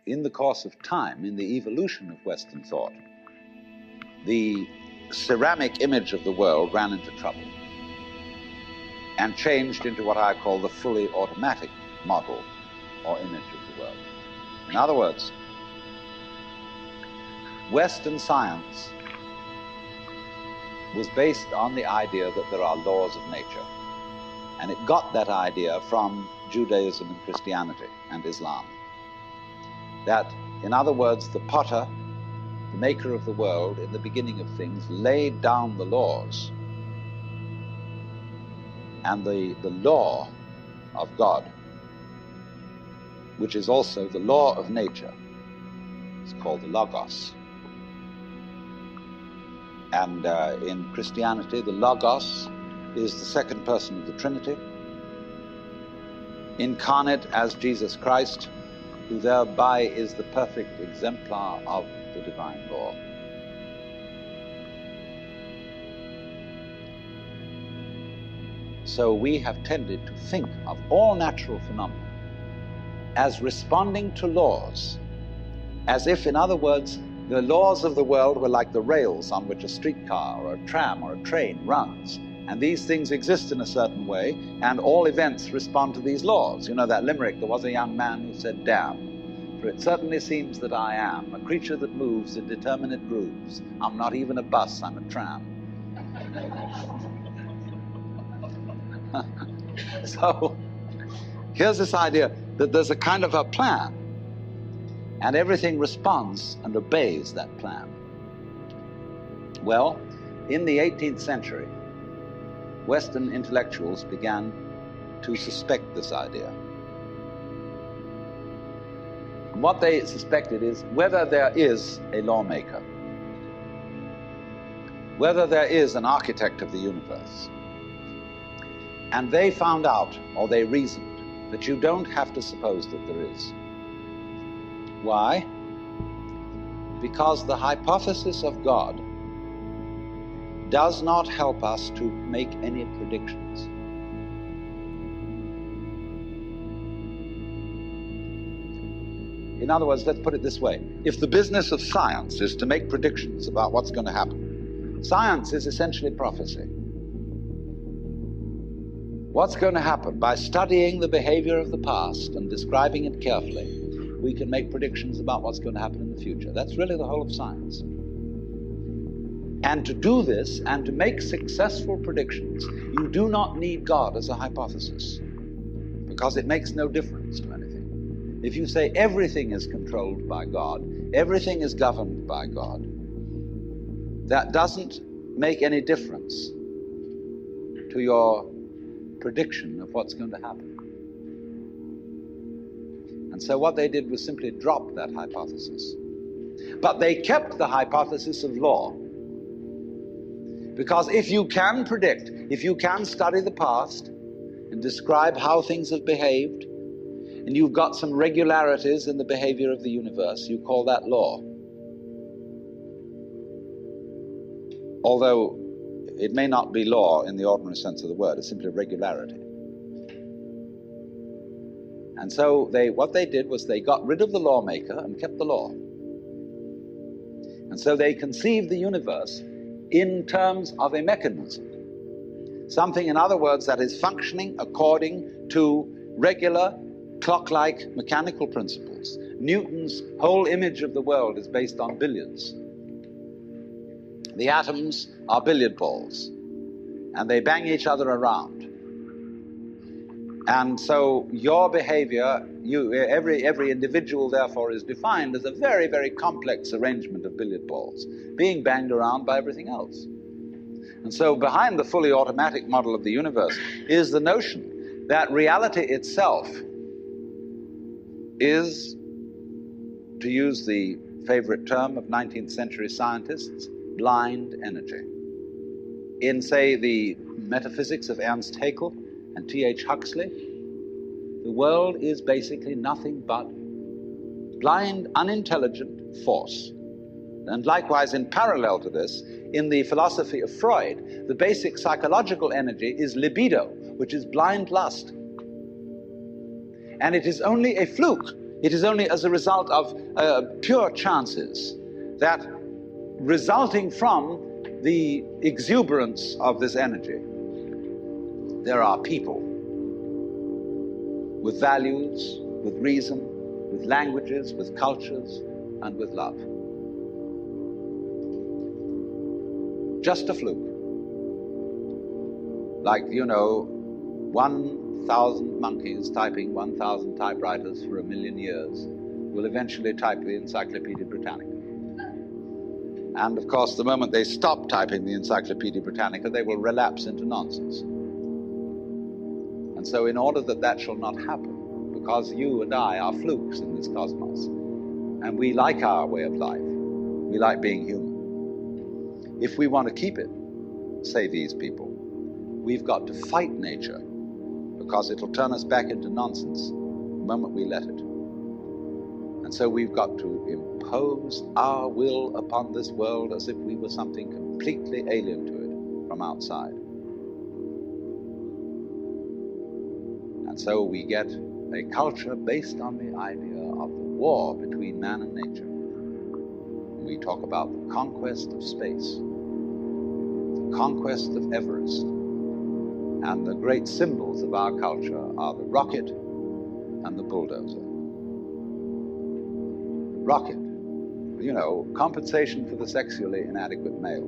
in the course of time, in the evolution of Western thought, the ceramic image of the world ran into trouble and changed into what I call the fully automatic model or image of the world. In other words, Western science was based on the idea that there are laws of nature, and it got that idea from Judaism and Christianity and Islam. That, in other words, the potter, the maker of the world, in the beginning of things, laid down the laws, and the law of God, which is also the law of nature, is called the Logos. And in Christianity, the Logos is the second person of the Trinity, incarnate as Jesus Christ, who thereby is the perfect exemplar of the divine law. So we have tended to think of all natural phenomena as responding to laws, as if, in other words, the laws of the world were like the rails on which a streetcar or a tram or a train runs, and these things exist in a certain way, and all events respond to these laws. You know that limerick, there was a young man who said, "Damn, for it certainly seems that I am a creature that moves in determinate grooves. I'm not even a bus, I'm a tram." So here's this idea that there's a kind of a plan, and everything responds and obeys that plan. Well, in the 18th century, Western intellectuals began to suspect this idea. And what they suspected is whether there is a lawmaker, whether there is an architect of the universe. And they found out, or they reasoned, that you don't have to suppose that there is. Why? Because the hypothesis of God does not help us to make any predictions. In other words, let's put it this way. If the business of science is to make predictions about what's going to happen, science is essentially prophecy. What's going to happen? By studying the behavior of the past and describing it carefully, we can make predictions about what's going to happen in the future. That's really the whole of science. And to do this, and to make successful predictions, you do not need God as a hypothesis, because it makes no difference to anything. If you say everything is controlled by God, everything is governed by God, that doesn't make any difference to your prediction of what's going to happen. And so what they did was simply drop that hypothesis. But they kept the hypothesis of law. Because if you can predict, if you can study the past and describe how things have behaved, and you've got some regularities in the behavior of the universe, you call that law. Although it may not be law in the ordinary sense of the word, it's simply regularity. And so what they did was they got rid of the lawmaker and kept the law. And so they conceived the universe in terms of a mechanism. Something, in other words, that is functioning according to regular, clock-like mechanical principles. Newton's whole image of the world is based on billiards. The atoms are billiard balls, and they bang each other around. And so your behavior, every individual therefore is defined as a very, very complex arrangement of billiard balls being banged around by everything else. And so behind the fully automatic model of the universe is the notion that reality itself is, to use the favorite term of 19th century scientists, blind energy. In, say, the metaphysics of Ernst Haeckel and T.H. Huxley, the world is basically nothing but blind, unintelligent force. And likewise, in parallel to this, in the philosophy of Freud, the basic psychological energy is libido, which is blind lust. And it is only a fluke It is only as a result of pure chances that, resulting from the exuberance of this energy, there are people with values, with reason, with languages, with cultures, and with love. Just a fluke. Like, 1,000 monkeys typing 1,000 typewriters for 1,000,000 years will eventually type the Encyclopedia Britannica. And of course, the moment they stop typing the Encyclopedia Britannica, they will relapse into nonsense. And so in order that that shall not happen, because you and I are flukes in this cosmos, and we like our way of life, we like being human. If we want to keep it, say these people, we've got to fight nature, because it'll turn us back into nonsense the moment we let it. And so we've got to impose our will upon this world as if we were something completely alien to it from outside. And so we get a culture based on the idea of the war between man and nature. We talk about the conquest of space, the conquest of Everest, and the great symbols of our culture are the rocket and the bulldozer. Rocket, compensation for the sexually inadequate male.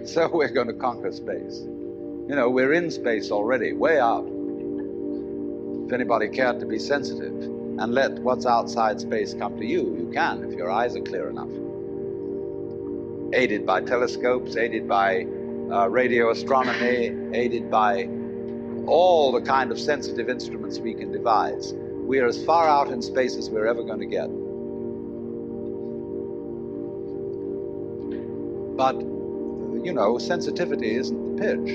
So we're going to conquer space. We're in space already, way out. If anybody cared to be sensitive and let what's outside space come to you, you can, if your eyes are clear enough. Aided by telescopes, aided by radio astronomy, aided by all the kind of sensitive instruments we can devise. We are as far out in space as we're ever going to get. But, sensitivity isn't the pitch.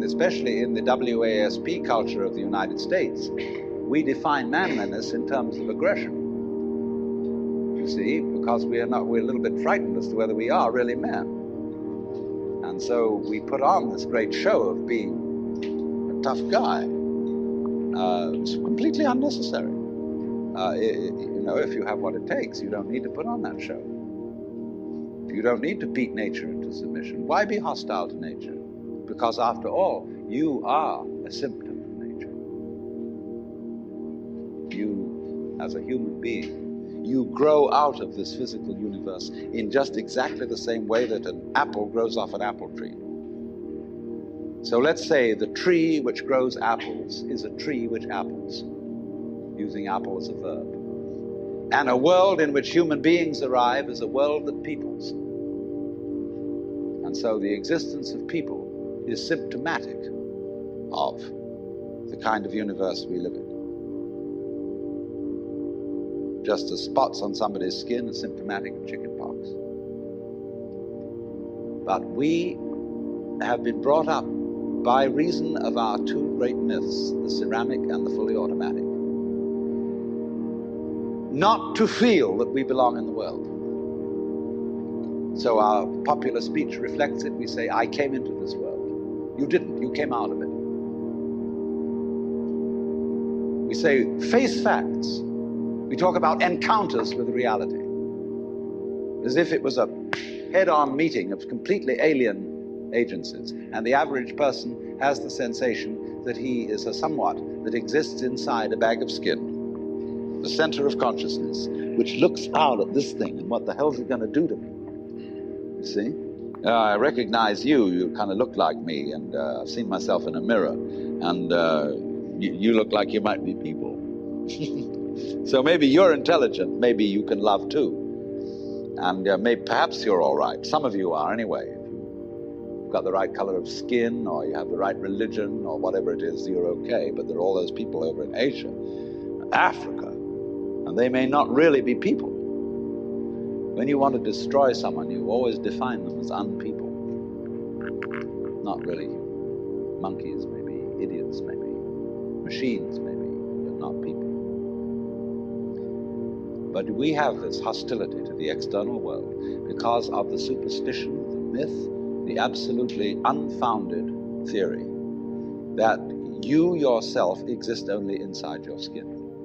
Especially in the WASP culture of the United States, we define manliness in terms of aggression. You see, because we're a little bit frightened as to whether we are really men. And so we put on this great show of being a tough guy. It's completely unnecessary. If you have what it takes, you don't need to put on that show. You don't need to beat nature into submission. Why be hostile to nature? Because after all, you are a symptom of nature. You, as a human being, you grow out of this physical universe in just exactly the same way that an apple grows off an apple tree. So let's say the tree which grows apples is a tree which apples, using apple as a verb. And a world in which human beings arrive is a world that peoples. And so the existence of people is symptomatic of the kind of universe we live in. Just as spots on somebody's skin are symptomatic of chickenpox. But we have been brought up by reason of our two great myths, the ceramic and the fully automatic, not to feel that we belong in the world. So our popular speech reflects it. We say, I came into this world. You didn't. You came out of it. We say, face facts. We talk about encounters with reality, as if it was a head-on meeting of completely alien agencies. And the average person has the sensation that he is a somewhat that exists inside a bag of skin, the center of consciousness, which looks out at this thing and what the hell's it going to do to me? You see? I recognize you. You kind of look like me, and I've seen myself in a mirror, and you look like you might be people. So maybe you're intelligent. Maybe you can love too. And perhaps you're all right. Some of you are anyway. If you've got the right color of skin, or you have the right religion, or whatever it is, you're okay. But there are all those people over in Asia, Africa, and they may not really be people. When you want to destroy someone, you always define them as unpeople. Not really. Monkeys, maybe. Idiots, maybe. Machines, maybe. But not people. But we have this hostility to the external world because of the superstition, the myth, the absolutely unfounded theory that you yourself exist only inside your skin.